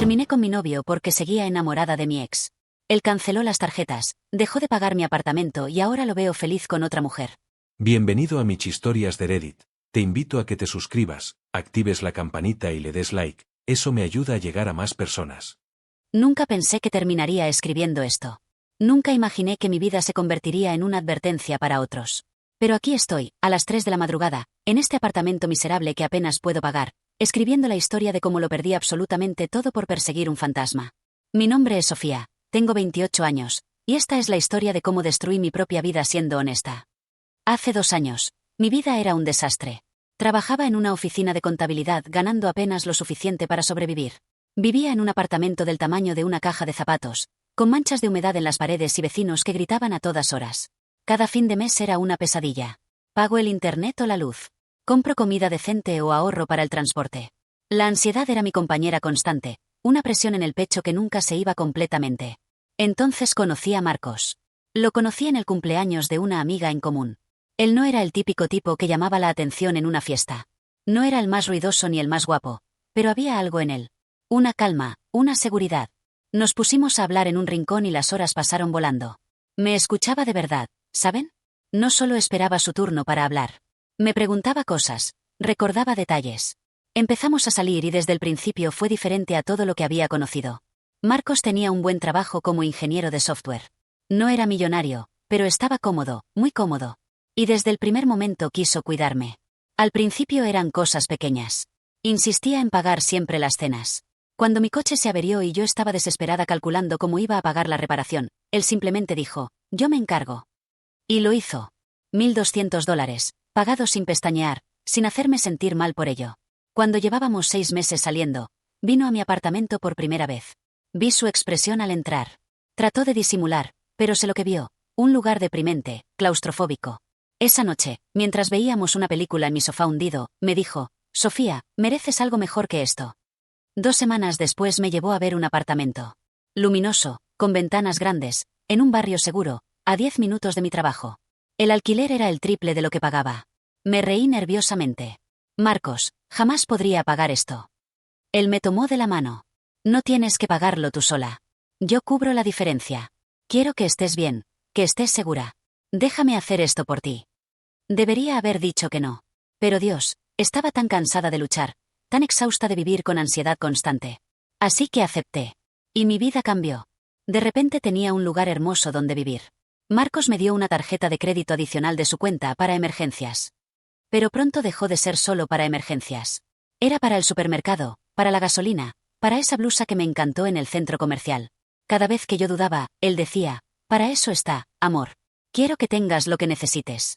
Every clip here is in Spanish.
Terminé con mi novio porque seguía enamorada de mi ex. Él canceló las tarjetas, dejó de pagar mi apartamento y ahora lo veo feliz con otra mujer. Bienvenido a Mich Historias de Reddit. Te invito a que te suscribas, actives la campanita y le des like, eso me ayuda a llegar a más personas. Nunca pensé que terminaría escribiendo esto. Nunca imaginé que mi vida se convertiría en una advertencia para otros. Pero aquí estoy, a las 3 de la madrugada, en este apartamento miserable que apenas puedo pagar, escribiendo la historia de cómo lo perdí absolutamente todo por perseguir un fantasma. Mi nombre es Sofía, tengo 28 años, y esta es la historia de cómo destruí mi propia vida siendo honesta. Hace 2 años, mi vida era un desastre. Trabajaba en una oficina de contabilidad ganando apenas lo suficiente para sobrevivir. Vivía en un apartamento del tamaño de una caja de zapatos, con manchas de humedad en las paredes y vecinos que gritaban a todas horas. Cada fin de mes era una pesadilla. ¿Pago el internet o la luz? ¿Compro comida decente o ahorro para el transporte? La ansiedad era mi compañera constante, una presión en el pecho que nunca se iba completamente. Entonces conocí a Marcos. Lo conocí en el cumpleaños de una amiga en común. Él no era el típico tipo que llamaba la atención en una fiesta. No era el más ruidoso ni el más guapo, pero había algo en él. Una calma, una seguridad. Nos pusimos a hablar en un rincón y las horas pasaron volando. Me escuchaba de verdad, ¿saben? No solo esperaba su turno para hablar. Me preguntaba cosas, recordaba detalles. Empezamos a salir y desde el principio fue diferente a todo lo que había conocido. Marcos tenía un buen trabajo como ingeniero de software. No era millonario, pero estaba cómodo, muy cómodo. Y desde el primer momento quiso cuidarme. Al principio eran cosas pequeñas. Insistía en pagar siempre las cenas. Cuando mi coche se averió y yo estaba desesperada calculando cómo iba a pagar la reparación, él simplemente dijo, yo me encargo. Y lo hizo. $1,200, pagados sin pestañear, sin hacerme sentir mal por ello. Cuando llevábamos 6 meses saliendo, vino a mi apartamento por primera vez. Vi su expresión al entrar. Trató de disimular, pero sé lo que vio, un lugar deprimente, claustrofóbico. Esa noche, mientras veíamos una película en mi sofá hundido, me dijo, Sofía, mereces algo mejor que esto. 2 semanas después me llevó a ver un apartamento. Luminoso, con ventanas grandes, en un barrio seguro, a 10 minutos de mi trabajo. El alquiler era el triple de lo que pagaba. Me reí nerviosamente. Marcos, jamás podría pagar esto. Él me tomó de la mano. No tienes que pagarlo tú sola. Yo cubro la diferencia. Quiero que estés bien, que estés segura. Déjame hacer esto por ti. Debería haber dicho que no. Pero Dios, estaba tan cansada de luchar, tan exhausta de vivir con ansiedad constante. Así que acepté. Y mi vida cambió. De repente tenía un lugar hermoso donde vivir. Marcos me dio una tarjeta de crédito adicional de su cuenta para emergencias. Pero pronto dejó de ser solo para emergencias. Era para el supermercado, para la gasolina, para esa blusa que me encantó en el centro comercial. Cada vez que yo dudaba, él decía, para eso está, amor. Quiero que tengas lo que necesites.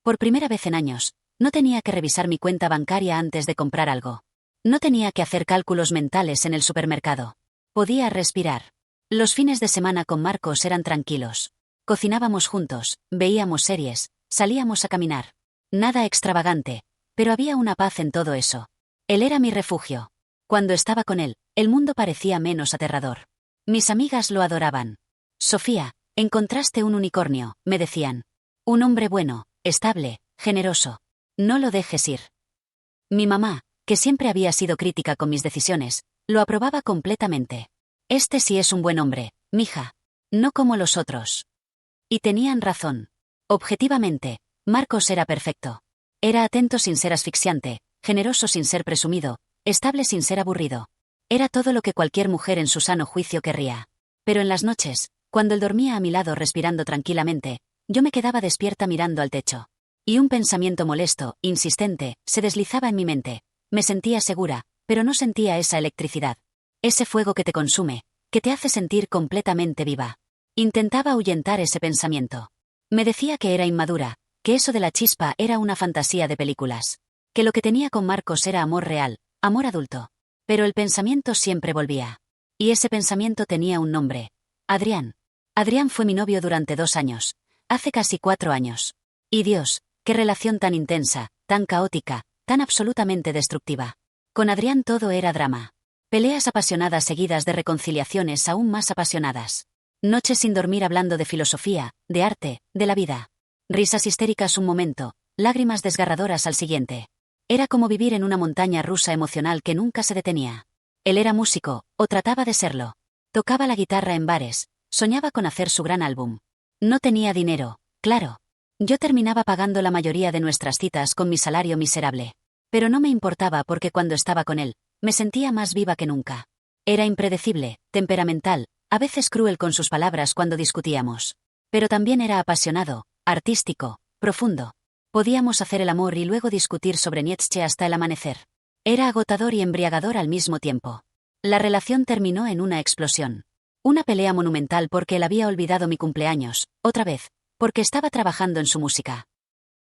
Por primera vez en años, no tenía que revisar mi cuenta bancaria antes de comprar algo. No tenía que hacer cálculos mentales en el supermercado. Podía respirar. Los fines de semana con Marcos eran tranquilos. Cocinábamos juntos, veíamos series, salíamos a caminar. Nada extravagante, pero había una paz en todo eso. Él era mi refugio. Cuando estaba con él, el mundo parecía menos aterrador. Mis amigas lo adoraban. Sofía, encontraste un unicornio, me decían. Un hombre bueno, estable, generoso. No lo dejes ir. Mi mamá, que siempre había sido crítica con mis decisiones, lo aprobaba completamente. Este sí es un buen hombre, mija. No como los otros. Y tenían razón. Objetivamente, Marcos era perfecto. Era atento sin ser asfixiante, generoso sin ser presumido, estable sin ser aburrido. Era todo lo que cualquier mujer en su sano juicio querría. Pero en las noches, cuando él dormía a mi lado respirando tranquilamente, yo me quedaba despierta mirando al techo. Y un pensamiento molesto, insistente, se deslizaba en mi mente. Me sentía segura, pero no sentía esa electricidad. Ese fuego que te consume, que te hace sentir completamente viva. Intentaba ahuyentar ese pensamiento. Me decía que era inmadura, que eso de la chispa era una fantasía de películas. Que lo que tenía con Marcos era amor real, amor adulto. Pero el pensamiento siempre volvía. Y ese pensamiento tenía un nombre. Adrián. Adrián fue mi novio durante 2 años. Hace casi 4 años. Y Dios, qué relación tan intensa, tan caótica, tan absolutamente destructiva. Con Adrián todo era drama. Peleas apasionadas seguidas de reconciliaciones aún más apasionadas. Noches sin dormir hablando de filosofía, de arte, de la vida. Risas histéricas un momento, lágrimas desgarradoras al siguiente. Era como vivir en una montaña rusa emocional que nunca se detenía. Él era músico, o trataba de serlo. Tocaba la guitarra en bares, soñaba con hacer su gran álbum. No tenía dinero, claro. Yo terminaba pagando la mayoría de nuestras citas con mi salario miserable. Pero no me importaba porque cuando estaba con él, me sentía más viva que nunca. Era impredecible, temperamental, a veces cruel con sus palabras cuando discutíamos. Pero también era apasionado, artístico, profundo. Podíamos hacer el amor y luego discutir sobre Nietzsche hasta el amanecer. Era agotador y embriagador al mismo tiempo. La relación terminó en una explosión. Una pelea monumental porque él había olvidado mi cumpleaños, otra vez, porque estaba trabajando en su música.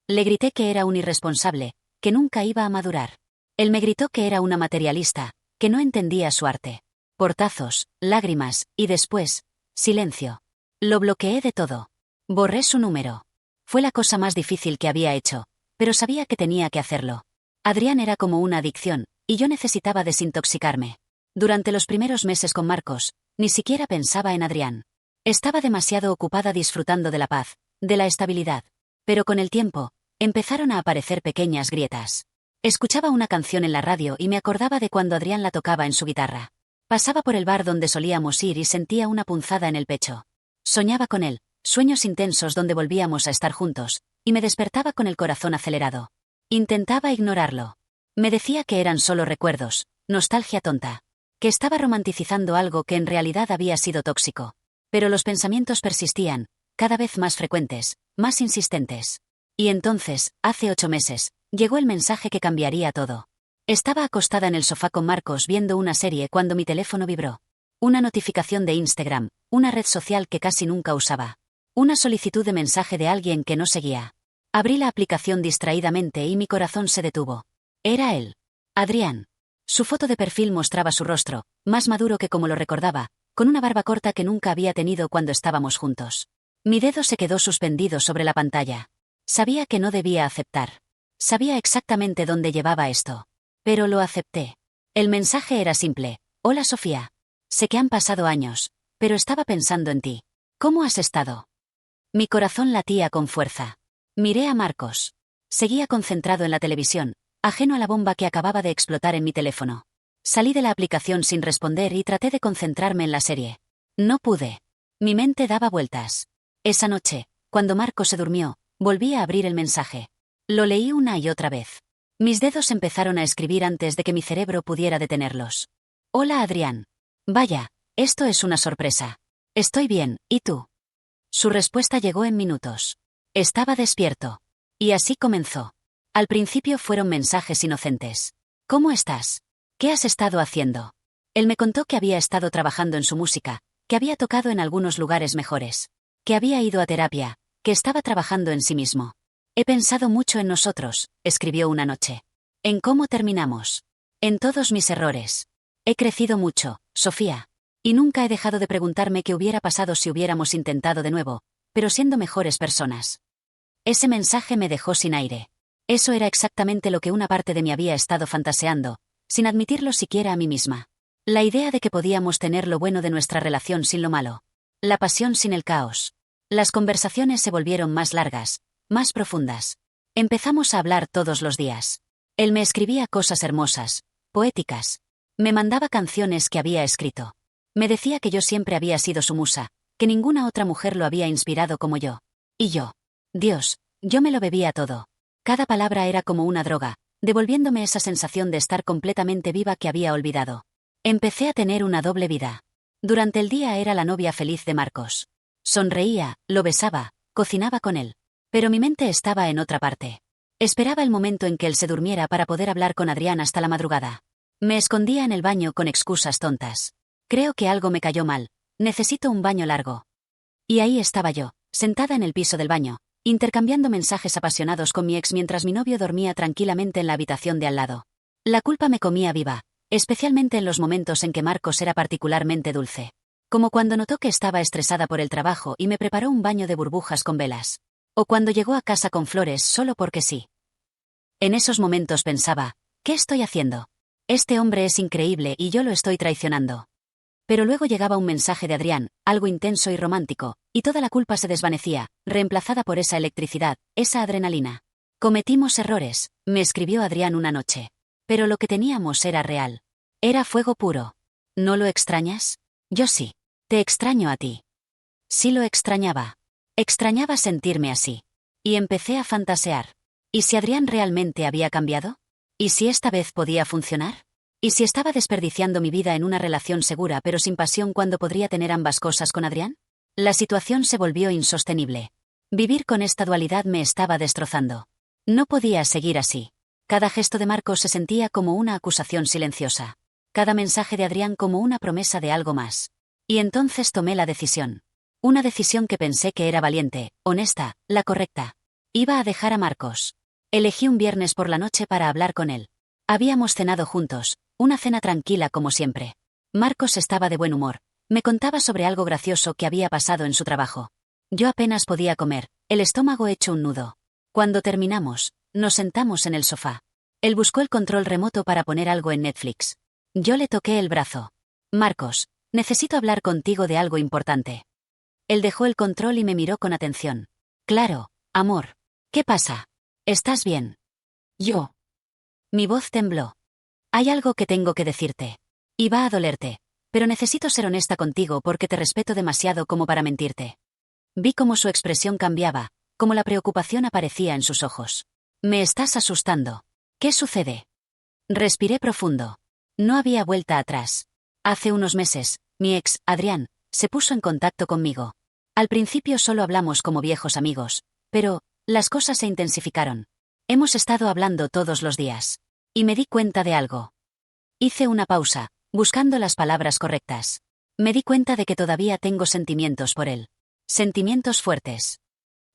Le grité que era un irresponsable, que nunca iba a madurar. Él me gritó que era una materialista, que no entendía su arte. Portazos, lágrimas, y después, silencio. Lo bloqueé de todo. Borré su número. Fue la cosa más difícil que había hecho, pero sabía que tenía que hacerlo. Adrián era como una adicción, y yo necesitaba desintoxicarme. Durante los primeros meses con Marcos, ni siquiera pensaba en Adrián. Estaba demasiado ocupada disfrutando de la paz, de la estabilidad. Pero con el tiempo, empezaron a aparecer pequeñas grietas. Escuchaba una canción en la radio y me acordaba de cuando Adrián la tocaba en su guitarra. Pasaba por el bar donde solíamos ir y sentía una punzada en el pecho. Soñaba con él, sueños intensos donde volvíamos a estar juntos, y me despertaba con el corazón acelerado. Intentaba ignorarlo. Me decía que eran solo recuerdos, nostalgia tonta. Que estaba romanticizando algo que en realidad había sido tóxico. Pero los pensamientos persistían, cada vez más frecuentes, más insistentes. Y entonces, hace 8 meses, llegó el mensaje que cambiaría todo. Estaba acostada en el sofá con Marcos viendo una serie cuando mi teléfono vibró. Una notificación de Instagram, una red social que casi nunca usaba. Una solicitud de mensaje de alguien que no seguía. Abrí la aplicación distraídamente y mi corazón se detuvo. Era él. Adrián. Su foto de perfil mostraba su rostro, más maduro que como lo recordaba, con una barba corta que nunca había tenido cuando estábamos juntos. Mi dedo se quedó suspendido sobre la pantalla. Sabía que no debía aceptar. Sabía exactamente dónde llevaba esto. Pero lo acepté. El mensaje era simple. Hola Sofía. Sé que han pasado años, pero estaba pensando en ti. ¿Cómo has estado? Mi corazón latía con fuerza. Miré a Marcos. Seguía concentrado en la televisión, ajeno a la bomba que acababa de explotar en mi teléfono. Salí de la aplicación sin responder y traté de concentrarme en la serie. No pude. Mi mente daba vueltas. Esa noche, cuando Marcos se durmió, volví a abrir el mensaje. Lo leí una y otra vez. Mis dedos empezaron a escribir antes de que mi cerebro pudiera detenerlos. Hola Adrián. Vaya, esto es una sorpresa. Estoy bien, ¿y tú? Su respuesta llegó en minutos. Estaba despierto. Y así comenzó. Al principio fueron mensajes inocentes. ¿Cómo estás? ¿Qué has estado haciendo? Él me contó que había estado trabajando en su música, que había tocado en algunos lugares mejores, que había ido a terapia, que estaba trabajando en sí mismo. He pensado mucho en nosotros, escribió una noche. En cómo terminamos. En todos mis errores. He crecido mucho, Sofía. Y nunca he dejado de preguntarme qué hubiera pasado si hubiéramos intentado de nuevo, pero siendo mejores personas. Ese mensaje me dejó sin aire. Eso era exactamente lo que una parte de mí había estado fantaseando, sin admitirlo siquiera a mí misma. La idea de que podíamos tener lo bueno de nuestra relación sin lo malo. La pasión sin el caos. Las conversaciones se volvieron más largas, más profundas. Empezamos a hablar todos los días. Él me escribía cosas hermosas, poéticas. Me mandaba canciones que había escrito. Me decía que yo siempre había sido su musa, que ninguna otra mujer lo había inspirado como yo. Y yo. Dios, yo me lo bebía todo. Cada palabra era como una droga, devolviéndome esa sensación de estar completamente viva que había olvidado. Empecé a tener una doble vida. Durante el día era la novia feliz de Marcos. Sonreía, lo besaba, cocinaba con él. Pero mi mente estaba en otra parte. Esperaba el momento en que él se durmiera para poder hablar con Adrián hasta la madrugada. Me escondía en el baño con excusas tontas. Creo que algo me cayó mal. Necesito un baño largo. Y ahí estaba yo, sentada en el piso del baño, intercambiando mensajes apasionados con mi ex mientras mi novio dormía tranquilamente en la habitación de al lado. La culpa me comía viva, especialmente en los momentos en que Marcos era particularmente dulce. Como cuando notó que estaba estresada por el trabajo y me preparó un baño de burbujas con velas. O cuando llegó a casa con flores solo porque sí. En esos momentos pensaba, ¿qué estoy haciendo? Este hombre es increíble y yo lo estoy traicionando. Pero luego llegaba un mensaje de Adrián, algo intenso y romántico, y toda la culpa se desvanecía, reemplazada por esa electricidad, esa adrenalina. Cometimos errores, me escribió Adrián una noche. Pero lo que teníamos era real. Era fuego puro. ¿No lo extrañas? Yo sí. Te extraño a ti. Sí lo extrañaba. Extrañaba sentirme así. Y empecé a fantasear. ¿Y si Adrián realmente había cambiado? ¿Y si esta vez podía funcionar? ¿Y si estaba desperdiciando mi vida en una relación segura pero sin pasión cuando podría tener ambas cosas con Adrián? La situación se volvió insostenible. Vivir con esta dualidad me estaba destrozando. No podía seguir así. Cada gesto de Marcos se sentía como una acusación silenciosa. Cada mensaje de Adrián como una promesa de algo más. Y entonces tomé la decisión. Una decisión que pensé que era valiente, honesta, la correcta. Iba a dejar a Marcos. Elegí un viernes por la noche para hablar con él. Habíamos cenado juntos, una cena tranquila como siempre. Marcos estaba de buen humor. Me contaba sobre algo gracioso que había pasado en su trabajo. Yo apenas podía comer, el estómago hecho un nudo. Cuando terminamos, nos sentamos en el sofá. Él buscó el control remoto para poner algo en Netflix. Yo le toqué el brazo. Marcos, necesito hablar contigo de algo importante. Él dejó el control y me miró con atención. Claro, amor. ¿Qué pasa? ¿Estás bien? Yo. Mi voz tembló. Hay algo que tengo que decirte. Y va a dolerte. Pero necesito ser honesta contigo porque te respeto demasiado como para mentirte. Vi cómo su expresión cambiaba, cómo la preocupación aparecía en sus ojos. Me estás asustando. ¿Qué sucede? Respiré profundo. No había vuelta atrás. Hace unos meses, mi ex, Adrián, se puso en contacto conmigo. Al principio solo hablamos como viejos amigos, pero las cosas se intensificaron. Hemos estado hablando todos los días. Y me di cuenta de algo. Hice una pausa, buscando las palabras correctas. Me di cuenta de que todavía tengo sentimientos por él. Sentimientos fuertes.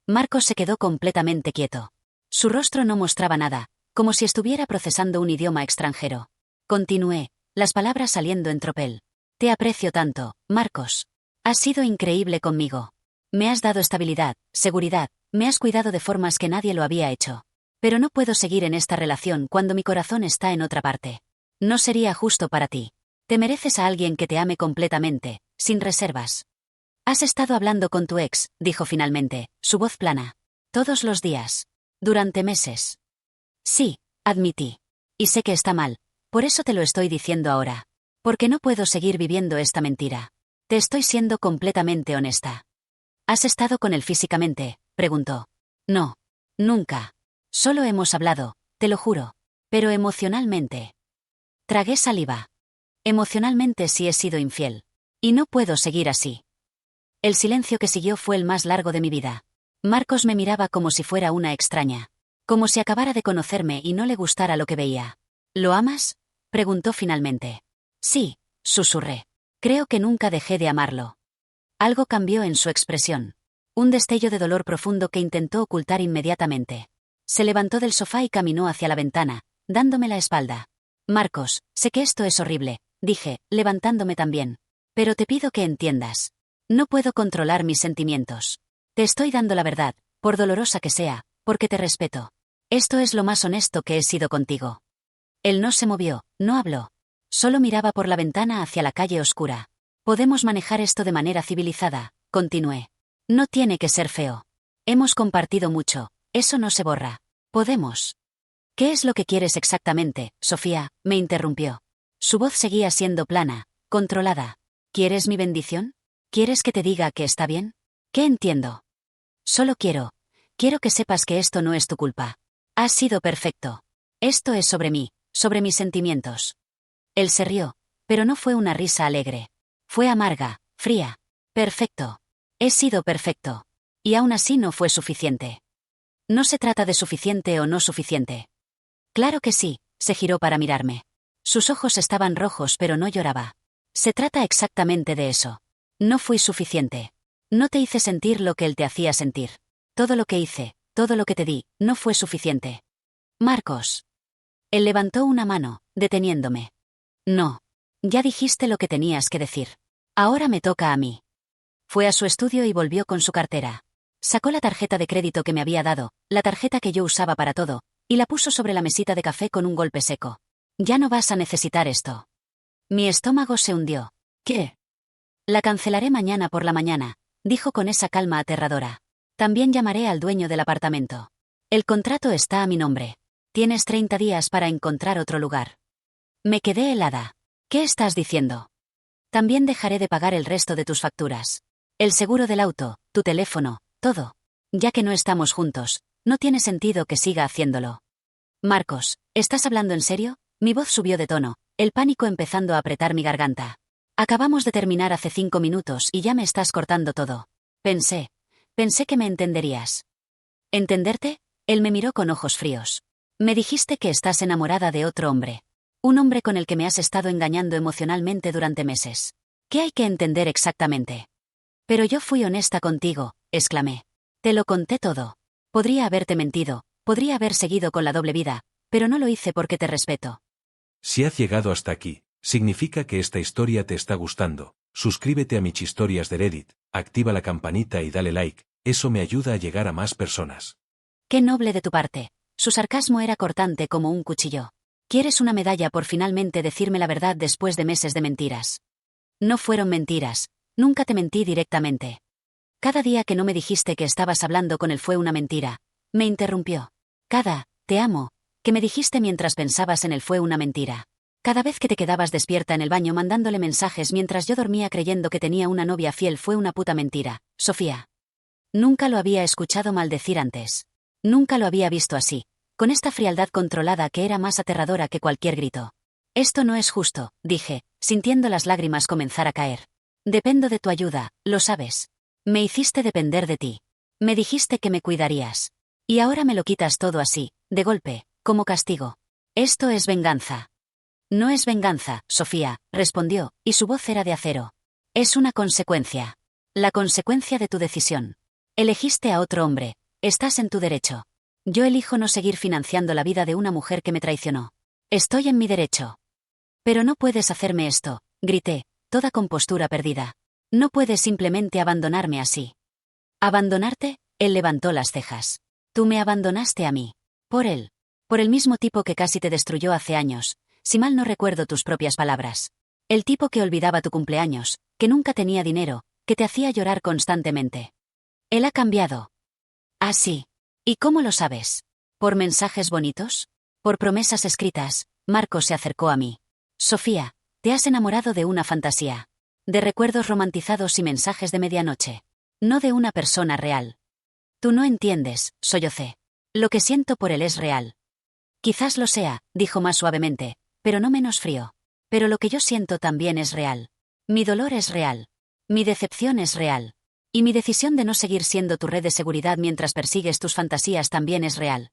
Marcos se quedó completamente quieto. Su rostro no mostraba nada, como si estuviera procesando un idioma extranjero. Continué, las palabras saliendo en tropel. Te aprecio tanto, Marcos. Has sido increíble conmigo. Me has dado estabilidad, seguridad, me has cuidado de formas que nadie lo había hecho. Pero no puedo seguir en esta relación cuando mi corazón está en otra parte. No sería justo para ti. Te mereces a alguien que te ame completamente, sin reservas. Has estado hablando con tu ex, dijo finalmente, su voz plana. Todos los días. Durante meses. Sí, admití. Y sé que está mal. Por eso te lo estoy diciendo ahora. Porque no puedo seguir viviendo esta mentira. Te estoy siendo completamente honesta. ¿Has estado con él físicamente?, preguntó. No. Nunca. Solo hemos hablado, te lo juro. Pero emocionalmente. Tragué saliva. Emocionalmente sí he sido infiel. Y no puedo seguir así. El silencio que siguió fue el más largo de mi vida. Marcos me miraba como si fuera una extraña. Como si acabara de conocerme y no le gustara lo que veía. ¿Lo amas?, preguntó finalmente. Sí, susurré. Creo que nunca dejé de amarlo. Algo cambió en su expresión. Un destello de dolor profundo que intentó ocultar inmediatamente. Se levantó del sofá y caminó hacia la ventana, dándome la espalda. Marcos, sé que esto es horrible, dije, levantándome también. Pero te pido que entiendas. No puedo controlar mis sentimientos. Te estoy dando la verdad, por dolorosa que sea, porque te respeto. Esto es lo más honesto que he sido contigo. Él no se movió, no habló. Solo miraba por la ventana hacia la calle oscura. Podemos manejar esto de manera civilizada, continué. No tiene que ser feo. Hemos compartido mucho, eso no se borra. Podemos. ¿Qué es lo que quieres exactamente, Sofía?, me interrumpió. Su voz seguía siendo plana, controlada. ¿Quieres mi bendición? ¿Quieres que te diga que está bien? ¿Qué entiendo? Solo quiero que sepas que esto no es tu culpa. Has sido perfecto. Esto es sobre mí, sobre mis sentimientos. Él se rió, pero no fue una risa alegre. Fue amarga, fría. Perfecto. He sido perfecto. Y aún así no fue suficiente. No se trata de suficiente o no suficiente. Claro que sí, se giró para mirarme. Sus ojos estaban rojos pero no lloraba. Se trata exactamente de eso. No fui suficiente. No te hice sentir lo que él te hacía sentir. Todo lo que hice, todo lo que te di, no fue suficiente. Marcos. Él levantó una mano, deteniéndome. No. Ya dijiste lo que tenías que decir. Ahora me toca a mí. Fue a su estudio y volvió con su cartera. Sacó la tarjeta de crédito que me había dado, la tarjeta que yo usaba para todo, y la puso sobre la mesita de café con un golpe seco. Ya no vas a necesitar esto. Mi estómago se hundió. ¿Qué? La cancelaré mañana por la mañana, dijo con esa calma aterradora. También llamaré al dueño del apartamento. El contrato está a mi nombre. Tienes 30 días para encontrar otro lugar. Me quedé helada. ¿Qué estás diciendo? También dejaré de pagar el resto de tus facturas. El seguro del auto, tu teléfono, todo. Ya que no estamos juntos, no tiene sentido que siga haciéndolo. Marcos, ¿estás hablando en serio? Mi voz subió de tono, el pánico empezando a apretar mi garganta. Acabamos de terminar hace 5 minutos y ya me estás cortando todo. Pensé que me entenderías. ¿Entenderte? Él me miró con ojos fríos. Me dijiste que estás enamorada de otro hombre. Un hombre con el que me has estado engañando emocionalmente durante meses. ¿Qué hay que entender exactamente? Pero yo fui honesta contigo, exclamé. Te lo conté todo. Podría haberte mentido, podría haber seguido con la doble vida, pero no lo hice porque te respeto. Si has llegado hasta aquí, significa que esta historia te está gustando. Suscríbete a mis historias de Reddit, activa la campanita y dale like, eso me ayuda a llegar a más personas. Qué noble de tu parte. Su sarcasmo era cortante como un cuchillo. ¿Quieres una medalla por finalmente decirme la verdad después de meses de mentiras? No fueron mentiras, nunca te mentí directamente. Cada día que no me dijiste que estabas hablando con él fue una mentira. Me interrumpió. Te amo, que me dijiste mientras pensabas en él fue una mentira. Cada vez que te quedabas despierta en el baño mandándole mensajes mientras yo dormía creyendo que tenía una novia fiel fue una puta mentira, Sofía. Nunca lo había escuchado maldecir antes. Nunca lo había visto así, con esta frialdad controlada que era más aterradora que cualquier grito. Esto no es justo, dije, sintiendo las lágrimas comenzar a caer. Dependo de tu ayuda, lo sabes. Me hiciste depender de ti. Me dijiste que me cuidarías. Y ahora me lo quitas todo así, de golpe, como castigo. Esto es venganza. No es venganza, Sofía, respondió, y su voz era de acero. Es una consecuencia. La consecuencia de tu decisión. Elegiste a otro hombre. Estás en tu derecho. Yo elijo no seguir financiando la vida de una mujer que me traicionó. Estoy en mi derecho. Pero no puedes hacerme esto, grité, toda compostura perdida. No puedes simplemente abandonarme así. ¿Abandonarte? Él levantó las cejas. Tú me abandonaste a mí. Por él. Por el mismo tipo que casi te destruyó hace años, si mal no recuerdo tus propias palabras. El tipo que olvidaba tu cumpleaños, que nunca tenía dinero, que te hacía llorar constantemente. Él ha cambiado. Ah, sí. ¿Y cómo lo sabes? ¿Por mensajes bonitos? ¿Por promesas escritas? Marcos se acercó a mí. Sofía, te has enamorado de una fantasía. De recuerdos romantizados y mensajes de medianoche. No de una persona real. Tú no entiendes, sollocé. Lo que siento por él es real. Quizás lo sea, dijo más suavemente, pero no menos frío. Pero lo que yo siento también es real. Mi dolor es real. Mi decepción es real. Y mi decisión de no seguir siendo tu red de seguridad mientras persigues tus fantasías también es real.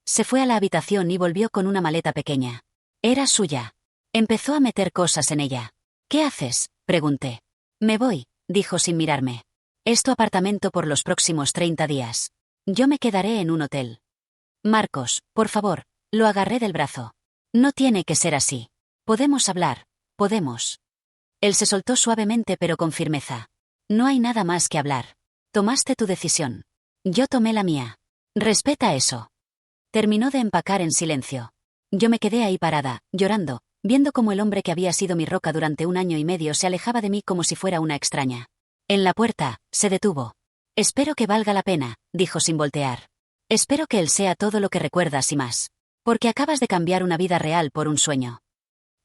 Se fue a la habitación y volvió con una maleta pequeña. Era suya. Empezó a meter cosas en ella. ¿Qué haces?, pregunté. Me voy, dijo sin mirarme. Es tu apartamento por los próximos 30 días. Yo me quedaré en un hotel. Marcos, por favor, lo agarré del brazo. No tiene que ser así. Podemos hablar, podemos. Él se soltó suavemente pero con firmeza. No hay nada más que hablar. Tomaste tu decisión. Yo tomé la mía. Respeta eso. Terminó de empacar en silencio. Yo me quedé ahí parada, llorando, viendo cómo el hombre que había sido mi roca durante 1 año y medio se alejaba de mí como si fuera una extraña. En la puerta, se detuvo. Espero que valga la pena, dijo sin voltear. Espero que él sea todo lo que recuerdas y más. Porque acabas de cambiar una vida real por un sueño.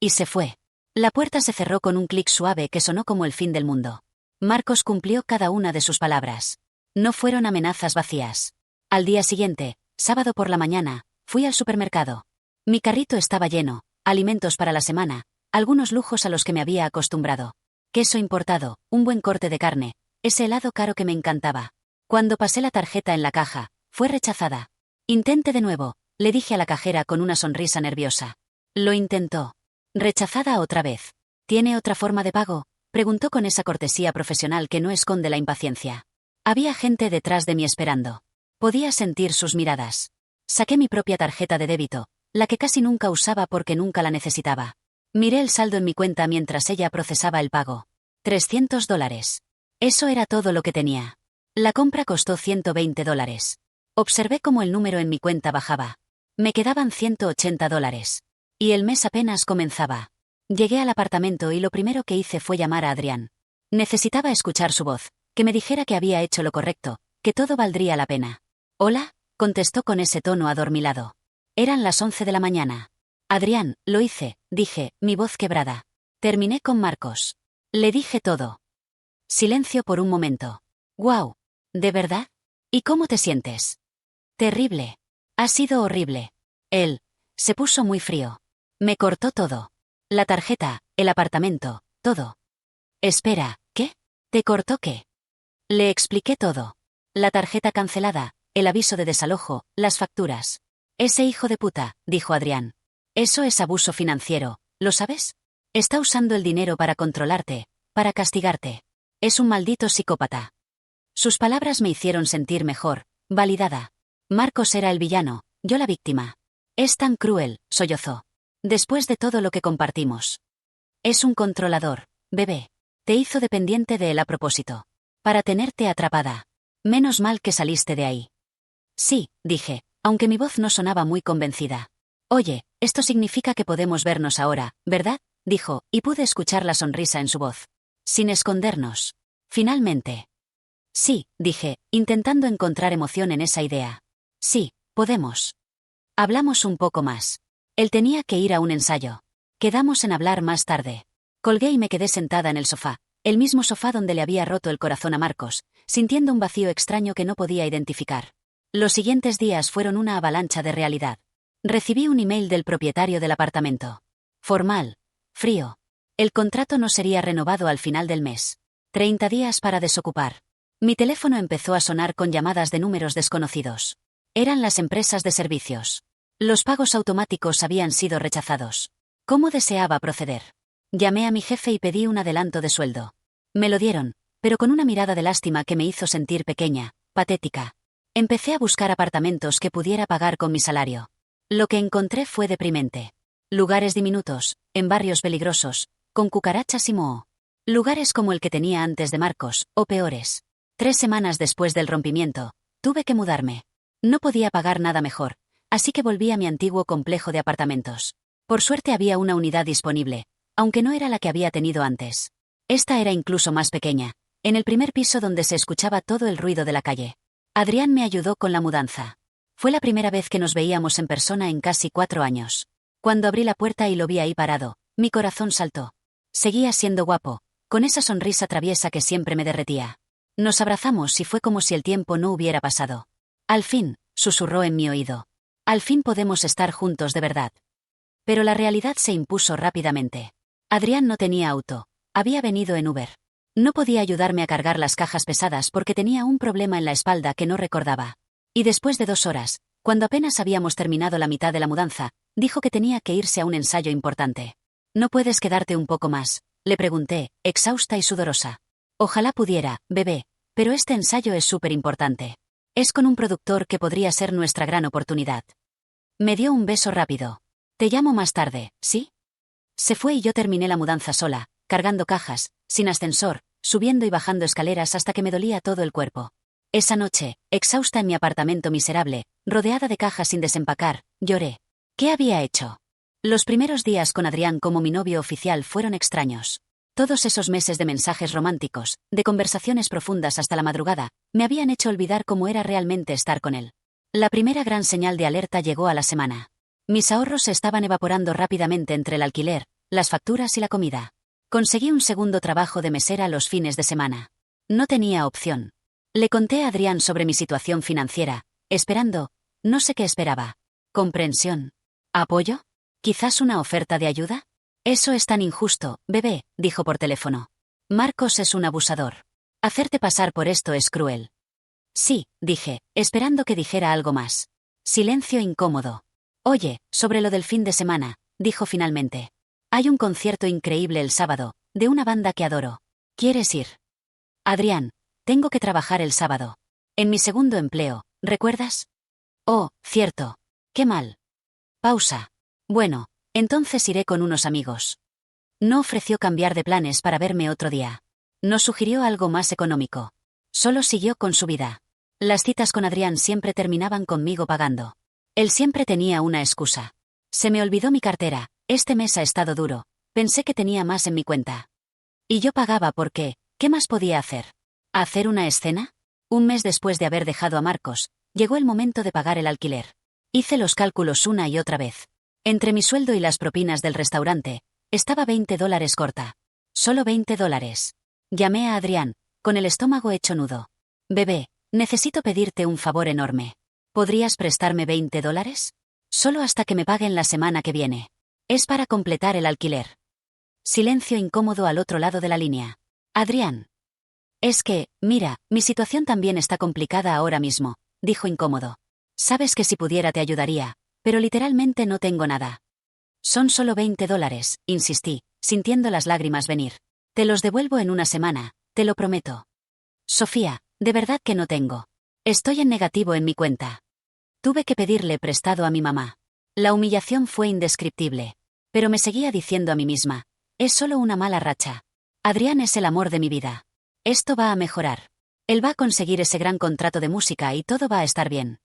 Y se fue. La puerta se cerró con un clic suave que sonó como el fin del mundo. Marcos cumplió cada una de sus palabras. No fueron amenazas vacías. Al día siguiente, sábado por la mañana, fui al supermercado. Mi carrito estaba lleno, alimentos para la semana, algunos lujos a los que me había acostumbrado. Queso importado, un buen corte de carne, ese helado caro que me encantaba. Cuando pasé la tarjeta en la caja, fue rechazada. Intente de nuevo, le dije a la cajera con una sonrisa nerviosa. Lo intentó. Rechazada otra vez. ¿Tiene otra forma de pago?, preguntó con esa cortesía profesional que no esconde la impaciencia. Había gente detrás de mí esperando. Podía sentir sus miradas. Saqué mi propia tarjeta de débito, la que casi nunca usaba porque nunca la necesitaba. Miré el saldo en mi cuenta mientras ella procesaba el pago. $300. Eso era todo lo que tenía. La compra costó $120. Observé cómo el número en mi cuenta bajaba. Me quedaban $180. Y el mes apenas comenzaba. Llegué al apartamento y lo primero que hice fue llamar a Adrián. Necesitaba escuchar su voz, que me dijera que había hecho lo correcto, que todo valdría la pena. «Hola», contestó con ese tono adormilado. Eran las 11 de la mañana. «Adrián, lo hice», dije, mi voz quebrada. Terminé con Marcos. Le dije todo. Silencio por un momento. «Guau. ¿De verdad? ¿Y cómo te sientes?» «Terrible. Ha sido horrible». Él se puso muy frío. Me cortó todo. La tarjeta, el apartamento, todo. «Espera, ¿qué? ¿Te cortó qué?» Le expliqué todo. La tarjeta cancelada, el aviso de desalojo, las facturas. «Ese hijo de puta», dijo Adrián. «Eso es abuso financiero, ¿lo sabes? Está usando el dinero para controlarte, para castigarte. Es un maldito psicópata». Sus palabras me hicieron sentir mejor, validada. Marcos era el villano, yo la víctima. «Es tan cruel», sollozó. «Después de todo lo que compartimos. Es un controlador, bebé. Te hizo dependiente de él a propósito. Para tenerte atrapada. Menos mal que saliste de ahí». «Sí», dije, aunque mi voz no sonaba muy convencida. «Oye, esto significa que podemos vernos ahora, ¿verdad?», dijo, y pude escuchar la sonrisa en su voz. «Sin escondernos. Finalmente». «Sí», dije, intentando encontrar emoción en esa idea. «Sí, podemos». Hablamos un poco más. Él tenía que ir a un ensayo. Quedamos en hablar más tarde. Colgué y me quedé sentada en el sofá, el mismo sofá donde le había roto el corazón a Marcos, sintiendo un vacío extraño que no podía identificar. Los siguientes días fueron una avalancha de realidad. Recibí un email del propietario del apartamento. Formal. Frío. El contrato no sería renovado al final del mes. 30 días para desocupar. Mi teléfono empezó a sonar con llamadas de números desconocidos. Eran las empresas de servicios. Los pagos automáticos habían sido rechazados. ¿Cómo deseaba proceder? Llamé a mi jefe y pedí un adelanto de sueldo. Me lo dieron, pero con una mirada de lástima que me hizo sentir pequeña, patética. Empecé a buscar apartamentos que pudiera pagar con mi salario. Lo que encontré fue deprimente. Lugares diminutos, en barrios peligrosos, con cucarachas y moho. Lugares como el que tenía antes de Marcos, o peores. 3 semanas después del rompimiento, tuve que mudarme. No podía pagar nada mejor, así que volví a mi antiguo complejo de apartamentos. Por suerte había una unidad disponible, aunque no era la que había tenido antes. Esta era incluso más pequeña, en el primer piso donde se escuchaba todo el ruido de la calle. Adrián me ayudó con la mudanza. Fue la primera vez que nos veíamos en persona en casi 4 años. Cuando abrí la puerta y lo vi ahí parado, mi corazón saltó. Seguía siendo guapo, con esa sonrisa traviesa que siempre me derretía. Nos abrazamos y fue como si el tiempo no hubiera pasado. «Al fin», susurró en mi oído. «Al fin podemos estar juntos de verdad». Pero la realidad se impuso rápidamente. Adrián no tenía auto. Había venido en Uber. No podía ayudarme a cargar las cajas pesadas porque tenía un problema en la espalda que no recordaba. Y después de 2 horas, cuando apenas habíamos terminado la mitad de la mudanza, dijo que tenía que irse a un ensayo importante. «¿No puedes quedarte un poco más?», le pregunté, exhausta y sudorosa. «Ojalá pudiera, bebé, pero este ensayo es súper importante. Es con un productor que podría ser nuestra gran oportunidad». Me dio un beso rápido. «Te llamo más tarde, ¿sí?». Se fue y yo terminé la mudanza sola, cargando cajas, sin ascensor, subiendo y bajando escaleras hasta que me dolía todo el cuerpo. Esa noche, exhausta en mi apartamento miserable, rodeada de cajas sin desempacar, lloré. ¿Qué había hecho? Los primeros días con Adrián como mi novio oficial fueron extraños. Todos esos meses de mensajes románticos, de conversaciones profundas hasta la madrugada, me habían hecho olvidar cómo era realmente estar con él. La primera gran señal de alerta llegó a la semana. Mis ahorros se estaban evaporando rápidamente entre el alquiler, las facturas y la comida. Conseguí un segundo trabajo de mesera los fines de semana. No tenía opción. Le conté a Adrián sobre mi situación financiera, esperando, no sé qué esperaba. ¿Comprensión? ¿Apoyo? ¿Quizás una oferta de ayuda? «Eso es tan injusto, bebé», dijo por teléfono. «Marcos es un abusador. Hacerte pasar por esto es cruel». «Sí», dije, esperando que dijera algo más. Silencio incómodo. «Oye, sobre lo del fin de semana», dijo finalmente. «Hay un concierto increíble el sábado, de una banda que adoro. ¿Quieres ir?» «Adrián, tengo que trabajar el sábado. En mi segundo empleo, ¿recuerdas?» «Oh, cierto. Qué mal». Pausa. «Bueno, entonces iré con unos amigos». No ofreció cambiar de planes para verme otro día. No sugirió algo más económico. Solo siguió con su vida. Las citas con Adrián siempre terminaban conmigo pagando. Él siempre tenía una excusa. «Se me olvidó mi cartera, este mes ha estado duro, pensé que tenía más en mi cuenta». Y yo pagaba porque, ¿qué más podía hacer? ¿Hacer una escena? Un mes después de haber dejado a Marcos, llegó el momento de pagar el alquiler. Hice los cálculos una y otra vez. Entre mi sueldo y las propinas del restaurante, estaba $20 corta. Solo $20. Llamé a Adrián, con el estómago hecho nudo. Bebé, necesito pedirte un favor enorme. ¿Podrías prestarme $20? Solo hasta que me paguen la semana que viene. Es para completar el alquiler. Silencio incómodo al otro lado de la línea. Adrián. Es que, mira, mi situación también está complicada ahora mismo, dijo incómodo. Sabes que si pudiera te ayudaría, pero literalmente no tengo nada. Son solo $20, insistí, sintiendo las lágrimas venir. Te los devuelvo en una semana, te lo prometo. Sofía, de verdad que no tengo. Estoy en negativo en mi cuenta. Tuve que pedirle prestado a mi mamá. La humillación fue indescriptible. Pero me seguía diciendo a mí misma, es solo una mala racha. Adrián es el amor de mi vida. Esto va a mejorar. Él va a conseguir ese gran contrato de música y todo va a estar bien.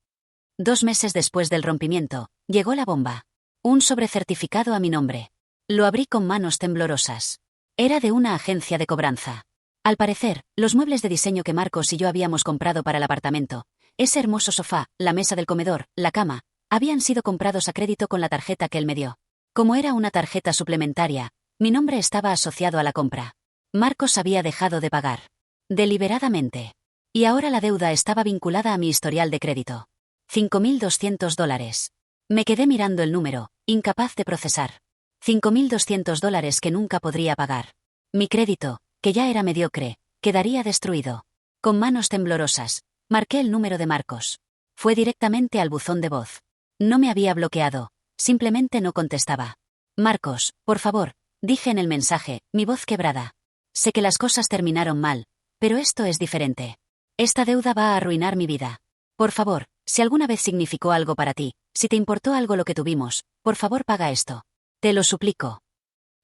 2 meses después del rompimiento, llegó la bomba. Un sobrecertificado a mi nombre. Lo abrí con manos temblorosas. Era de una agencia de cobranza. Al parecer, los muebles de diseño que Marcos y yo habíamos comprado para el apartamento, ese hermoso sofá, la mesa del comedor, la cama, habían sido comprados a crédito con la tarjeta que él me dio. Como era una tarjeta suplementaria, mi nombre estaba asociado a la compra. Marcos había dejado de pagar. Deliberadamente. Y ahora la deuda estaba vinculada a mi historial de crédito. $5.200. Me quedé mirando el número, incapaz de procesar. $5.200 que nunca podría pagar. Mi crédito, que ya era mediocre, quedaría destruido. Con manos temblorosas, marqué el número de Marcos. Fue directamente al buzón de voz. No me había bloqueado, simplemente no contestaba. Marcos, por favor, dije en el mensaje, mi voz quebrada. Sé que las cosas terminaron mal, pero esto es diferente. Esta deuda va a arruinar mi vida. Por favor, si alguna vez significó algo para ti, si te importó algo lo que tuvimos, por favor paga esto. Te lo suplico.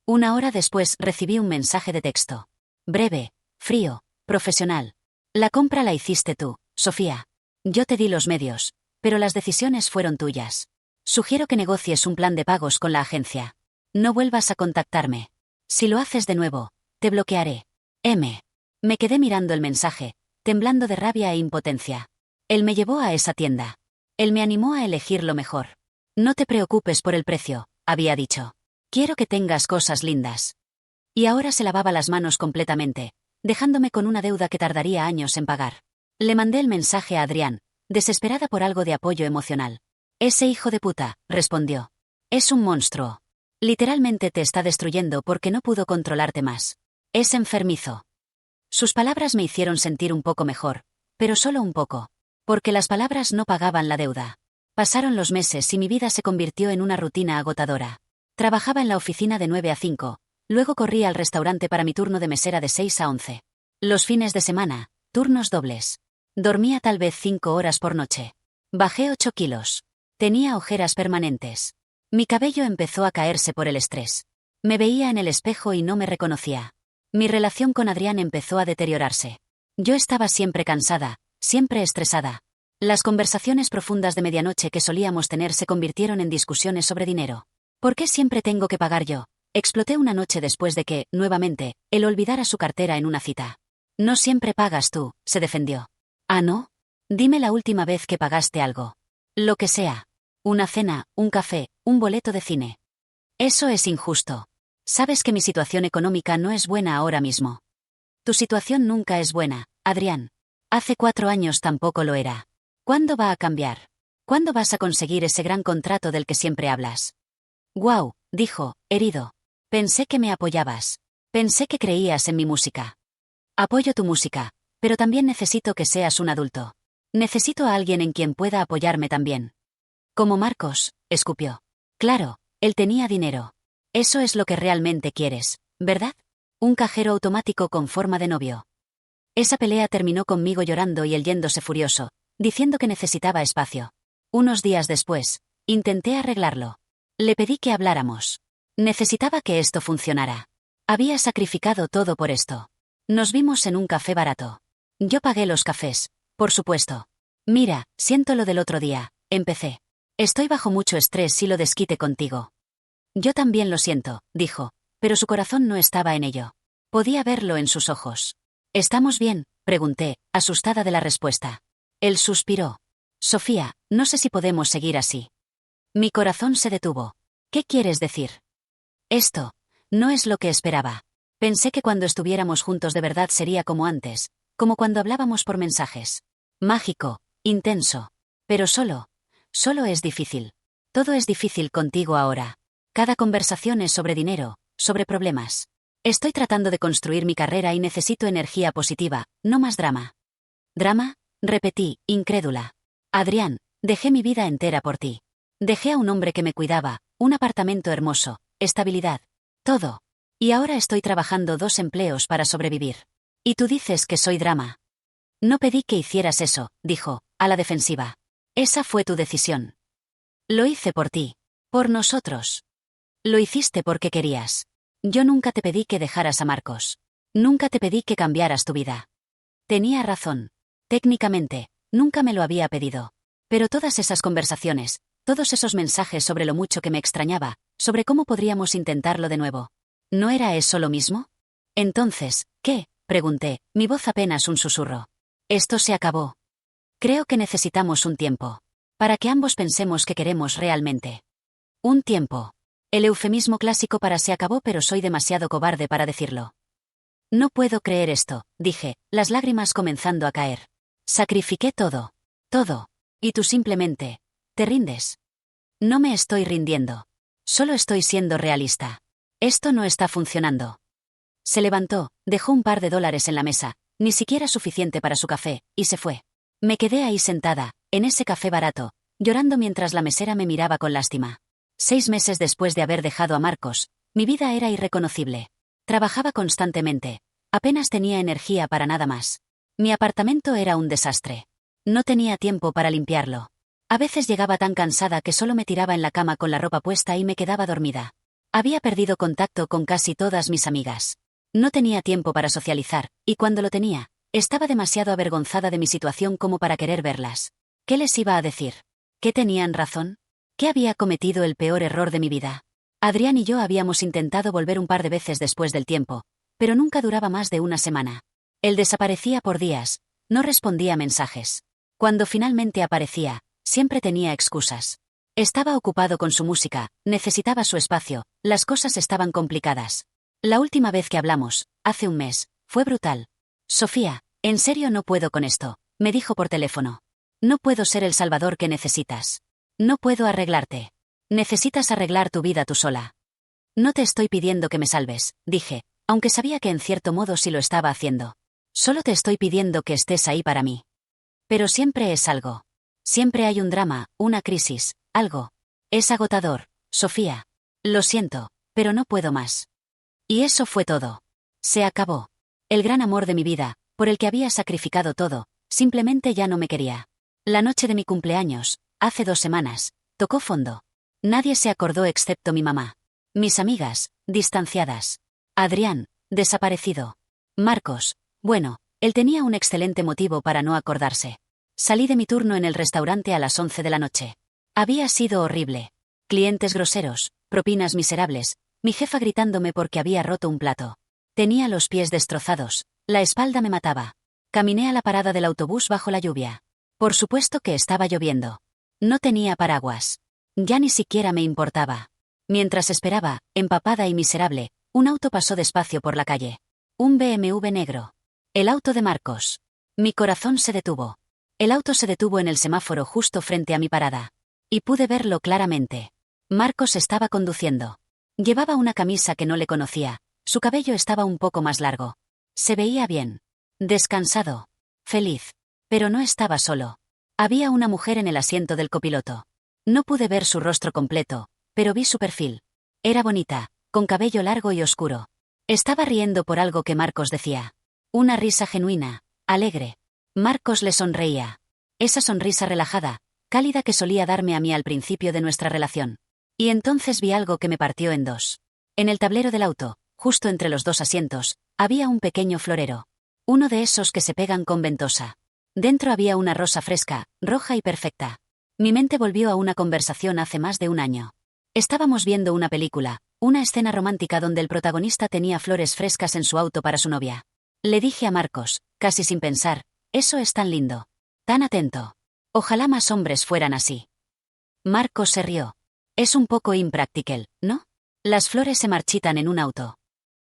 1 hora después recibí un mensaje de texto. Breve, frío, profesional. La compra la hiciste tú, Sofía. Yo te di los medios, pero las decisiones fueron tuyas. Sugiero que negocies un plan de pagos con la agencia. No vuelvas a contactarme. Si lo haces de nuevo, te bloquearé. M. Me quedé mirando el mensaje, temblando de rabia e impotencia. Él me llevó a esa tienda. Él me animó a elegir lo mejor. No te preocupes por el precio, había dicho. Quiero que tengas cosas lindas. Y ahora se lavaba las manos completamente, dejándome con una deuda que tardaría años en pagar. Le mandé el mensaje a Adrián, desesperada por algo de apoyo emocional. Ese hijo de puta, respondió. Es un monstruo. Literalmente te está destruyendo porque no pudo controlarte más. Es enfermizo. Sus palabras me hicieron sentir un poco mejor, pero solo un poco. Porque las palabras no pagaban la deuda. Pasaron los meses y mi vida se convirtió en una rutina agotadora. Trabajaba en la oficina de 9 a 5, luego corría al restaurante para mi turno de mesera de 6 a 11. Los fines de semana, turnos dobles. Dormía tal vez 5 horas por noche. Bajé 8 kilos. Tenía ojeras permanentes. Mi cabello empezó a caerse por el estrés. Me veía en el espejo y no me reconocía. Mi relación con Adrián empezó a deteriorarse. Yo estaba siempre cansada, siempre estresada. Las conversaciones profundas de medianoche que solíamos tener se convirtieron en discusiones sobre dinero. ¿Por qué siempre tengo que pagar yo? Exploté una noche después de que, nuevamente, él olvidara su cartera en una cita. No siempre pagas tú, se defendió. ¿Ah, no? Dime la última vez que pagaste algo. Lo que sea. Una cena, un café, un boleto de cine. Eso es injusto. Sabes que mi situación económica no es buena ahora mismo. Tu situación nunca es buena, Adrián. Hace 4 años tampoco lo era. ¿Cuándo va a cambiar? ¿Cuándo vas a conseguir ese gran contrato del que siempre hablas? Guau, dijo, herido. Pensé que me apoyabas. Pensé que creías en mi música. Apoyo tu música, pero también necesito que seas un adulto. Necesito a alguien en quien pueda apoyarme también. Como Marcos, escupió. Claro, él tenía dinero. Eso es lo que realmente quieres, ¿verdad? Un cajero automático con forma de novio. Esa pelea terminó conmigo llorando y él yéndose furioso, diciendo que necesitaba espacio. Unos días después, intenté arreglarlo. Le pedí que habláramos. Necesitaba que esto funcionara. Había sacrificado todo por esto. Nos vimos en un café barato. Yo pagué los cafés, por supuesto. Mira, siento lo del otro día, empecé. Estoy bajo mucho estrés y lo desquite contigo. Yo también lo siento, dijo, pero su corazón no estaba en ello. Podía verlo en sus ojos. ¿Estamos bien?, pregunté, asustada de la respuesta. Él suspiró. Sofía, no sé si podemos seguir así. Mi corazón se detuvo. ¿Qué quieres decir? Esto no es lo que esperaba. Pensé que cuando estuviéramos juntos de verdad sería como antes, como cuando hablábamos por mensajes. Mágico, intenso. Pero solo es difícil. Todo es difícil contigo ahora. Cada conversación es sobre dinero, sobre problemas. Estoy tratando de construir mi carrera y necesito energía positiva, no más drama. ¿Drama? Repetí, incrédula. Adrián, dejé mi vida entera por ti. Dejé a un hombre que me cuidaba, un apartamento hermoso, estabilidad. Todo. Y ahora estoy trabajando 2 empleos para sobrevivir. Y tú dices que soy drama. No pedí que hicieras eso, dijo, a la defensiva. Esa fue tu decisión. Lo hice por ti. Por nosotros. Lo hiciste porque querías. Yo nunca te pedí que dejaras a Marcos. Nunca te pedí que cambiaras tu vida. Tenía razón. Técnicamente, nunca me lo había pedido. Pero todas esas conversaciones, todos esos mensajes sobre lo mucho que me extrañaba, sobre cómo podríamos intentarlo de nuevo. ¿No era eso lo mismo? Entonces, ¿qué? Pregunté, mi voz apenas un susurro. Esto se acabó. Creo que necesitamos un tiempo. Para que ambos pensemos que queremos realmente. Un tiempo. El eufemismo clásico para se acabó, pero soy demasiado cobarde para decirlo. No puedo creer esto, dije, las lágrimas comenzando a caer. Sacrifiqué todo. Todo. Y tú simplemente, ¿te rindes? No me estoy rindiendo. Solo estoy siendo realista. Esto no está funcionando. Se levantó, dejó un par de dólares en la mesa, ni siquiera suficiente para su café, y se fue. Me quedé ahí sentada, en ese café barato, llorando mientras la mesera me miraba con lástima. 6 meses después de haber dejado a Marcos, mi vida era irreconocible. Trabajaba constantemente. Apenas tenía energía para nada más. Mi apartamento era un desastre. No tenía tiempo para limpiarlo. A veces llegaba tan cansada que solo me tiraba en la cama con la ropa puesta y me quedaba dormida. Había perdido contacto con casi todas mis amigas. No tenía tiempo para socializar, y cuando lo tenía, estaba demasiado avergonzada de mi situación como para querer verlas. ¿Qué les iba a decir? ¿Qué tenían razón? ¿Qué había cometido el peor error de mi vida? Adrián y yo habíamos intentado volver un par de veces después del tiempo, pero nunca duraba más de una semana. Él desaparecía por días, no respondía mensajes. Cuando finalmente aparecía, siempre tenía excusas. Estaba ocupado con su música, necesitaba su espacio, las cosas estaban complicadas. La última vez que hablamos, hace un mes, fue brutal. Sofía, en serio no puedo con esto, me dijo por teléfono. No puedo ser el salvador que necesitas. No puedo arreglarte. Necesitas arreglar tu vida tú sola. No te estoy pidiendo que me salves, dije, aunque sabía que en cierto modo sí lo estaba haciendo. Solo te estoy pidiendo que estés ahí para mí. Pero siempre es algo. Siempre hay un drama, una crisis, algo. Es agotador, Sofía. Lo siento, pero no puedo más. Y eso fue todo. Se acabó. El gran amor de mi vida, por el que había sacrificado todo, simplemente ya no me quería. La noche de mi cumpleaños, hace 2 semanas, tocó fondo. Nadie se acordó excepto mi mamá. Mis amigas, distanciadas. Adrián, desaparecido. Marcos, bueno, él tenía un excelente motivo para no acordarse. Salí de mi turno en el restaurante a las 11 de la noche. Había sido horrible. Clientes groseros, propinas miserables, mi jefa gritándome porque había roto un plato. Tenía los pies destrozados, la espalda me mataba. Caminé a la parada del autobús bajo la lluvia. Por supuesto que estaba lloviendo. No tenía paraguas. Ya ni siquiera me importaba. Mientras esperaba, empapada y miserable, un auto pasó despacio por la calle. Un BMW negro. El auto de Marcos. Mi corazón se detuvo. El auto se detuvo en el semáforo justo frente a mi parada. Y pude verlo claramente. Marcos estaba conduciendo. Llevaba una camisa que no le conocía. Su cabello estaba un poco más largo. Se veía bien. Descansado. Feliz. Pero no estaba solo. Había una mujer en el asiento del copiloto. No pude ver su rostro completo, pero vi su perfil. Era bonita, con cabello largo y oscuro. Estaba riendo por algo que Marcos decía. Una risa genuina, alegre. Marcos le sonreía. Esa sonrisa relajada, cálida que solía darme a mí al principio de nuestra relación. Y entonces vi algo que me partió en dos. En el tablero del auto, justo entre los 2 asientos, había un pequeño florero. Uno de esos que se pegan con ventosa. Dentro había una rosa fresca, roja y perfecta. Mi mente volvió a una conversación hace más de un año. Estábamos viendo una película, una escena romántica donde el protagonista tenía flores frescas en su auto para su novia. Le dije a Marcos, casi sin pensar, eso es tan lindo. Tan atento. Ojalá más hombres fueran así. Marcos se rió. Es un poco impractical, ¿no? Las flores se marchitan en un auto.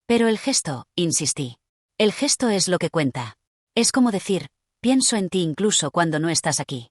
Pero el gesto, insistí. El gesto es lo que cuenta. Es como decir, pienso en ti incluso cuando no estás aquí.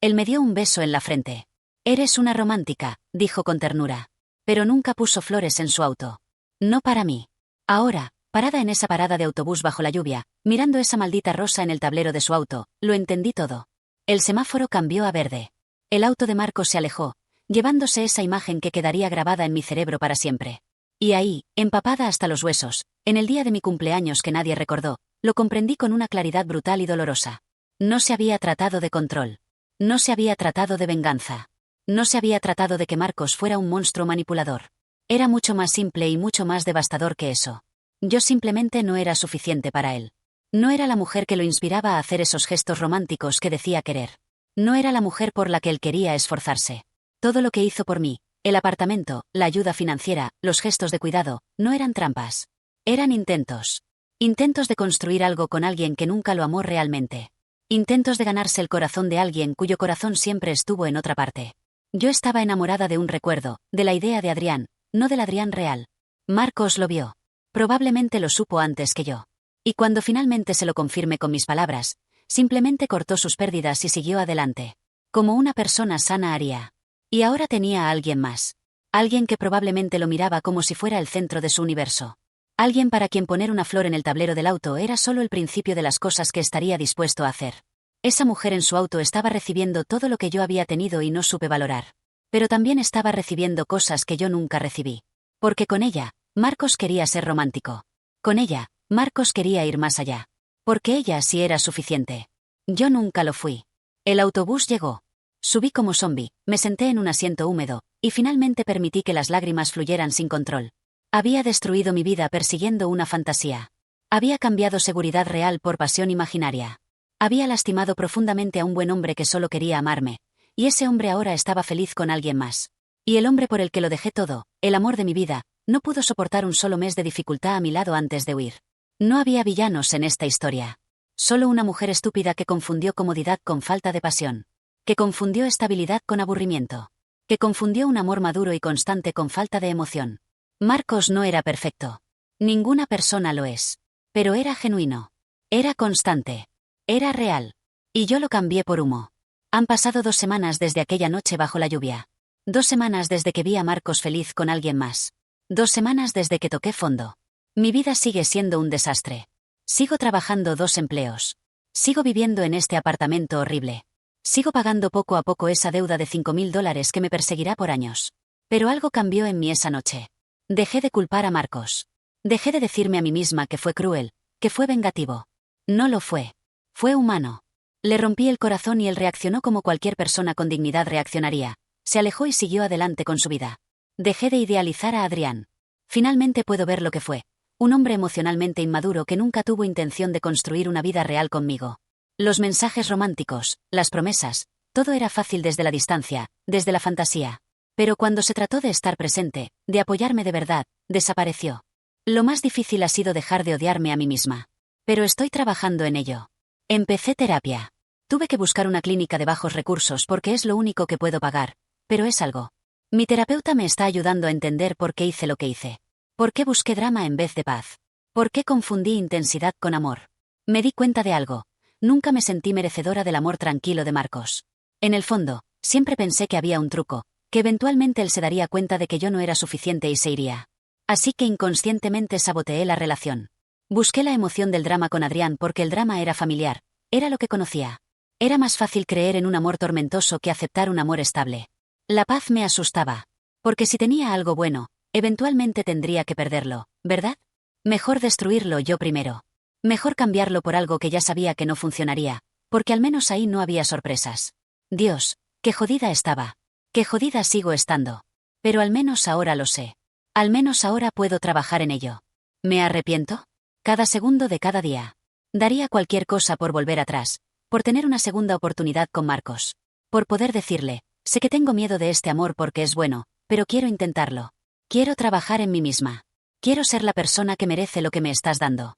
Él me dio un beso en la frente. Eres una romántica, dijo con ternura. Pero nunca puso flores en su auto. No para mí. Ahora, parada en esa parada de autobús bajo la lluvia, mirando esa maldita rosa en el tablero de su auto, lo entendí todo. El semáforo cambió a verde. El auto de Marcos se alejó, llevándose esa imagen que quedaría grabada en mi cerebro para siempre. Y ahí, empapada hasta los huesos, en el día de mi cumpleaños que nadie recordó, lo comprendí con una claridad brutal y dolorosa. No se había tratado de control. No se había tratado de venganza. No se había tratado de que Marcos fuera un monstruo manipulador. Era mucho más simple y mucho más devastador que eso. Yo simplemente no era suficiente para él. No era la mujer que lo inspiraba a hacer esos gestos románticos que decía querer. No era la mujer por la que él quería esforzarse. Todo lo que hizo por mí, el apartamento, la ayuda financiera, los gestos de cuidado, no eran trampas. Eran intentos. Intentos de construir algo con alguien que nunca lo amó realmente. Intentos de ganarse el corazón de alguien cuyo corazón siempre estuvo en otra parte. Yo estaba enamorada de un recuerdo, de la idea de Adrián, no del Adrián real. Marcos lo vio. Probablemente lo supo antes que yo. Y cuando finalmente se lo confirmé con mis palabras, simplemente cortó sus pérdidas y siguió adelante. Como una persona sana haría. Y ahora tenía a alguien más. Alguien que probablemente lo miraba como si fuera el centro de su universo. Alguien para quien poner una flor en el tablero del auto era solo el principio de las cosas que estaría dispuesto a hacer. Esa mujer en su auto estaba recibiendo todo lo que yo había tenido y no supe valorar. Pero también estaba recibiendo cosas que yo nunca recibí. Porque con ella, Marcos quería ser romántico. Con ella, Marcos quería ir más allá. Porque ella sí era suficiente. Yo nunca lo fui. El autobús llegó. Subí como zombi, me senté en un asiento húmedo, y finalmente permití que las lágrimas fluyeran sin control. Había destruido mi vida persiguiendo una fantasía. Había cambiado seguridad real por pasión imaginaria. Había lastimado profundamente a un buen hombre que solo quería amarme, y ese hombre ahora estaba feliz con alguien más. Y el hombre por el que lo dejé todo, el amor de mi vida, no pudo soportar un solo mes de dificultad a mi lado antes de huir. No había villanos en esta historia. Solo una mujer estúpida que confundió comodidad con falta de pasión. Que confundió estabilidad con aburrimiento. Que confundió un amor maduro y constante con falta de emoción. Marcos no era perfecto. Ninguna persona lo es. Pero era genuino. Era constante. Era real. Y yo lo cambié por humo. Han pasado 2 semanas desde aquella noche bajo la lluvia. 2 semanas desde que vi a Marcos feliz con alguien más. 2 semanas desde que toqué fondo. Mi vida sigue siendo un desastre. Sigo trabajando 2 empleos. Sigo viviendo en este apartamento horrible. Sigo pagando poco a poco esa deuda de $5.000 que me perseguirá por años. Pero algo cambió en mí esa noche. Dejé de culpar a Marcos. Dejé de decirme a mí misma que fue cruel, que fue vengativo. No lo fue. Fue humano. Le rompí el corazón y él reaccionó como cualquier persona con dignidad reaccionaría. Se alejó y siguió adelante con su vida. Dejé de idealizar a Adrián. Finalmente puedo ver lo que fue. Un hombre emocionalmente inmaduro que nunca tuvo intención de construir una vida real conmigo. Los mensajes románticos, las promesas, todo era fácil desde la distancia, desde la fantasía. Pero cuando se trató de estar presente, de apoyarme de verdad, desapareció. Lo más difícil ha sido dejar de odiarme a mí misma. Pero estoy trabajando en ello. Empecé terapia. Tuve que buscar una clínica de bajos recursos porque es lo único que puedo pagar, pero es algo. Mi terapeuta me está ayudando a entender por qué hice lo que hice. ¿Por qué busqué drama en vez de paz? ¿Por qué confundí intensidad con amor? Me di cuenta de algo. Nunca me sentí merecedora del amor tranquilo de Marcos. En el fondo, siempre pensé que había un truco, que eventualmente él se daría cuenta de que yo no era suficiente y se iría. Así que inconscientemente saboteé la relación. Busqué la emoción del drama con Adrián porque el drama era familiar, era lo que conocía. Era más fácil creer en un amor tormentoso que aceptar un amor estable. La paz me asustaba. Porque si tenía algo bueno, eventualmente tendría que perderlo, ¿verdad? Mejor destruirlo yo primero. Mejor cambiarlo por algo que ya sabía que no funcionaría, porque al menos ahí no había sorpresas. Dios, qué jodida estaba. Qué jodida sigo estando. Pero al menos ahora lo sé. Al menos ahora puedo trabajar en ello. ¿Me arrepiento? Cada segundo de cada día. Daría cualquier cosa por volver atrás, por tener una segunda oportunidad con Marcos. Por poder decirle, sé que tengo miedo de este amor porque es bueno, pero quiero intentarlo. Quiero trabajar en mí misma. Quiero ser la persona que merece lo que me estás dando.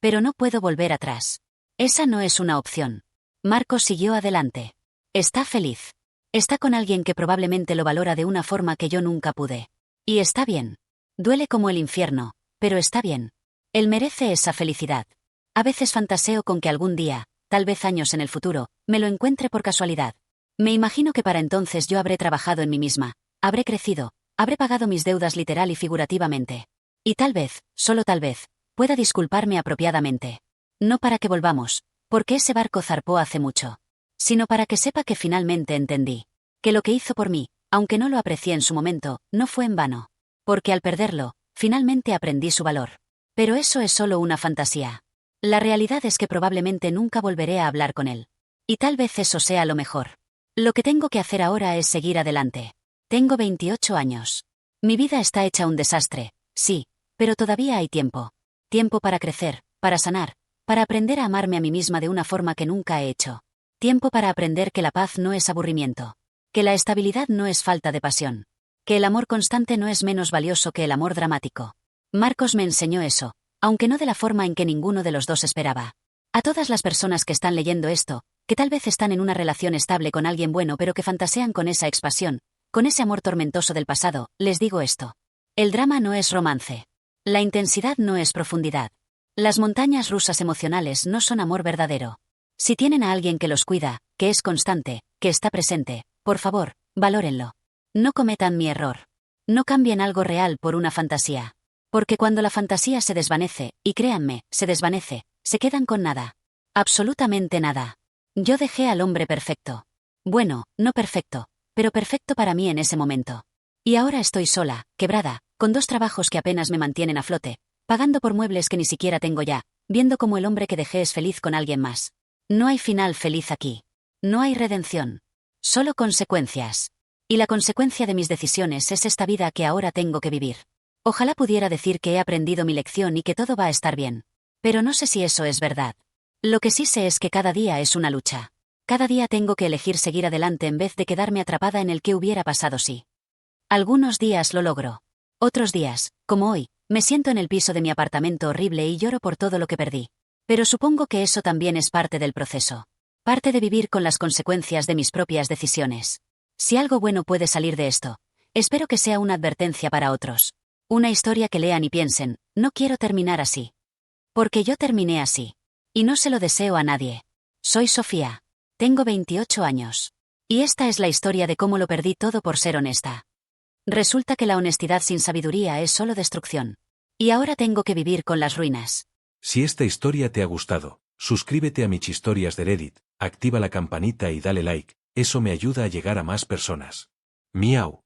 Pero no puedo volver atrás. Esa no es una opción. Marcos siguió adelante. Está feliz. Está con alguien que probablemente lo valora de una forma que yo nunca pude. Y está bien. Duele como el infierno, pero está bien. Él merece esa felicidad. A veces fantaseo con que algún día, tal vez años en el futuro, me lo encuentre por casualidad. Me imagino que para entonces yo habré trabajado en mí misma, habré crecido, habré pagado mis deudas literal y figurativamente. Y tal vez, solo tal vez, pueda disculparme apropiadamente. No para que volvamos, porque ese barco zarpó hace mucho, sino para que sepa que finalmente entendí. Que lo que hizo por mí, aunque no lo aprecié en su momento, no fue en vano. Porque al perderlo, finalmente aprendí su valor. Pero eso es solo una fantasía. La realidad es que probablemente nunca volveré a hablar con él. Y tal vez eso sea lo mejor. Lo que tengo que hacer ahora es seguir adelante. Tengo 28 años. Mi vida está hecha un desastre, sí, pero todavía hay tiempo. Tiempo para crecer, para sanar, para aprender a amarme a mí misma de una forma que nunca he hecho. Tiempo para aprender que la paz no es aburrimiento. Que la estabilidad no es falta de pasión. Que el amor constante no es menos valioso que el amor dramático. Marcos me enseñó eso, aunque no de la forma en que ninguno de los dos esperaba. A todas las personas que están leyendo esto, que tal vez están en una relación estable con alguien bueno pero que fantasean con esa expasión, con ese amor tormentoso del pasado, les digo esto. El drama no es romance. La intensidad no es profundidad. Las montañas rusas emocionales no son amor verdadero. Si tienen a alguien que los cuida, que es constante, que está presente, por favor, valórenlo. No cometan mi error. No cambien algo real por una fantasía. Porque cuando la fantasía se desvanece, y créanme, se desvanece, se quedan con nada. Absolutamente nada. Yo dejé al hombre perfecto. Bueno, no perfecto, pero perfecto para mí en ese momento. Y ahora estoy sola, quebrada, con 2 trabajos que apenas me mantienen a flote, pagando por muebles que ni siquiera tengo ya, viendo cómo el hombre que dejé es feliz con alguien más. No hay final feliz aquí. No hay redención. Solo consecuencias. Y la consecuencia de mis decisiones es esta vida que ahora tengo que vivir. Ojalá pudiera decir que he aprendido mi lección y que todo va a estar bien. Pero no sé si eso es verdad. Lo que sí sé es que cada día es una lucha. Cada día tengo que elegir seguir adelante en vez de quedarme atrapada en el que hubiera pasado si. Algunos días lo logro. Otros días, como hoy, me siento en el piso de mi apartamento horrible y lloro por todo lo que perdí. Pero supongo que eso también es parte del proceso. Parte de vivir con las consecuencias de mis propias decisiones. Si algo bueno puede salir de esto, espero que sea una advertencia para otros. Una historia que lean y piensen, no quiero terminar así. Porque yo terminé así. Y no se lo deseo a nadie. Soy Sofía. Tengo 28 años. Y esta es la historia de cómo lo perdí todo por ser honesta. Resulta que la honestidad sin sabiduría es solo destrucción. Y ahora tengo que vivir con las ruinas. Si esta historia te ha gustado, suscríbete a Michhistorias de Reddit, activa la campanita y dale like, eso me ayuda a llegar a más personas. Miau.